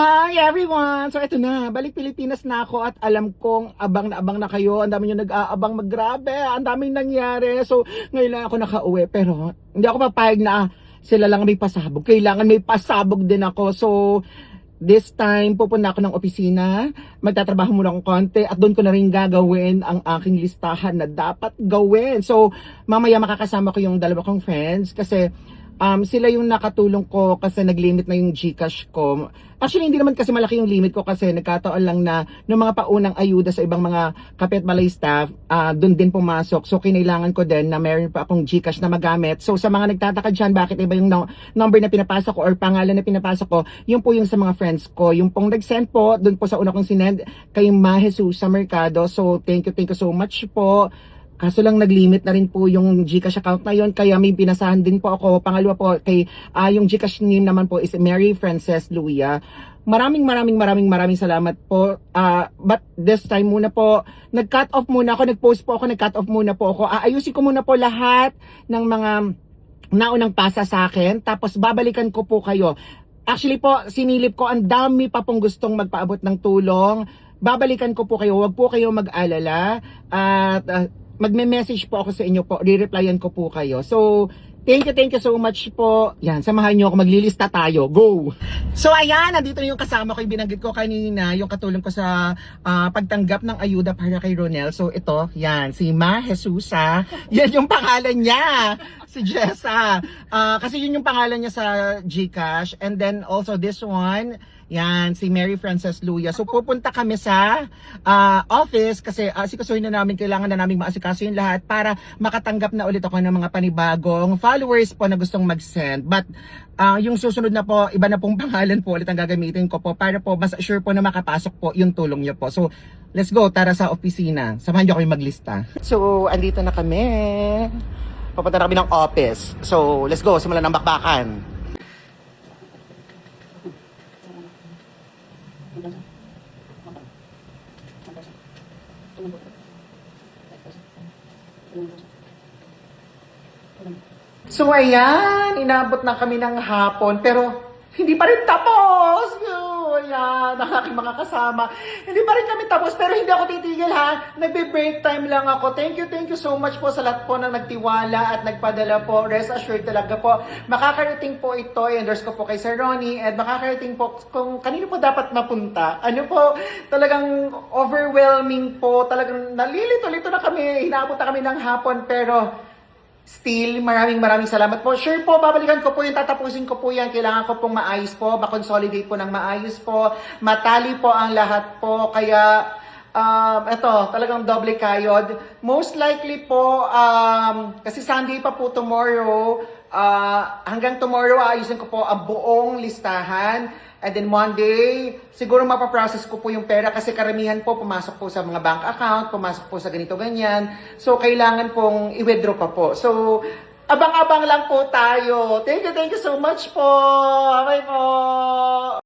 Hi everyone! So ito na, balik Pilipinas na ako at alam kong abang na kayo. Ang dami nyo nag-aabang maggrabe. Ang daming nangyari. So ngayon lang ako nakauwi pero hindi ako papayag na sila lang may pasabog. Kailangan may pasabog din ako. So this time pupunta ako ng opisina. Magtatrabaho muna akong konti at doon ko na rin gagawin ang aking listahan na dapat gawin. So mamaya makakasama ko yung dalawa kong friends kasi sila yung nakatulong ko kasi nag-limit na yung GCash ko. Actually, hindi naman kasi malaki yung limit ko kasi nagkataon lang na ng mga paunang ayuda sa ibang mga kapitbalay staff, doon din pumasok. So, kinailangan ko din na meron pa akong GCash na magamit. So, sa mga nagtataka dyan, bakit iba yung number na pinapasok ko or pangalan na pinapasok ko, yun po yung sa mga friends ko. Yung pong nag-send po, doon po sa una kong sinend kay Ma Jesus sa Mercado. So, thank you so much po. Kaso lang nag-limit na rin po yung GCash account na yon kaya may pinasahan din po ako. Pangalawa po kay yung GCash name naman po is Mary Frances Luia. Maraming salamat po. But this time muna po, nag-cut off muna ako, nag-post po ako, nag-cut off muna po ako. Ayusin ko muna po lahat ng mga naunang pasa sa akin, tapos babalikan ko po kayo. Actually po, sinilip ko, ang dami pa pong gustong magpaabot ng tulong. Babalikan ko po kayo, wag po kayo mag-alala. At magme-message po ako sa inyo po, re-replyan ko po kayo. So, thank you so much po. Yan, samahan nyo ako, maglilista tayo. Go! So, ayan, nandito yung kasama ko, yung binanggit ko kanina, yung katulong ko sa pagtanggap ng ayuda para kay Ronel. So, ito, yan, si Ma Jesusa. Yan yung pangalan niya. Si Jessa. Kasi yun yung pangalan niya sa GCash. And then, also this one, yan, si Mary Frances Luia. So pupunta kami sa office kasi asikasuhin na namin, kailangan na namin maasikaso yung lahat para makatanggap na ulit ako ng mga panibagong followers po na gustong mag-send. But yung susunod na po, iba na pong pangalan po ulit ang gagamitin ko po para po mas sure po na makapasok po yung tulong niyo po. So let's go, tara sa opisina. Samahan niyo ako yung maglista. So andito na kami. Papunta na kami ng office. So let's go, simulan ng bakbakan. So ayan, inabot na kami ng hapon pero hindi pa rin tapos. Ayan, ang aking mga kasama. Hindi pa rin kami tapos pero hindi ako titigil ha. Nagbe-break time lang ako. Thank you so much po sa lahat po ng nagtiwala at nagpadala po. Rest assured talaga po. Makakarating po ito. I-endorse ko po kay Sir Ronnie at makakarating po kung kanino po dapat mapunta. Ano po, talagang overwhelming po. Talagang nalilito-lito na kami. Hinabot na kami ng hapon pero still, maraming salamat po. Sure po, babalikan ko po yung tatapusin ko po yan. Kailangan ko pong maayos po, makonsolidate po ng maayos po. Matali po ang lahat po. Kaya, eto, talagang doble kayod. Most likely po, kasi Sunday pa po tomorrow, hanggang tomorrow aayusin ko po ang buong listahan. And then Monday, siguro mapaprocess ko po yung pera kasi karamihan po pumasok po sa mga bank account, pumasok po sa ganito ganyan. So kailangan pong i-withdraw pa po. So abang-abang lang po tayo. Thank you so much po. Bye po.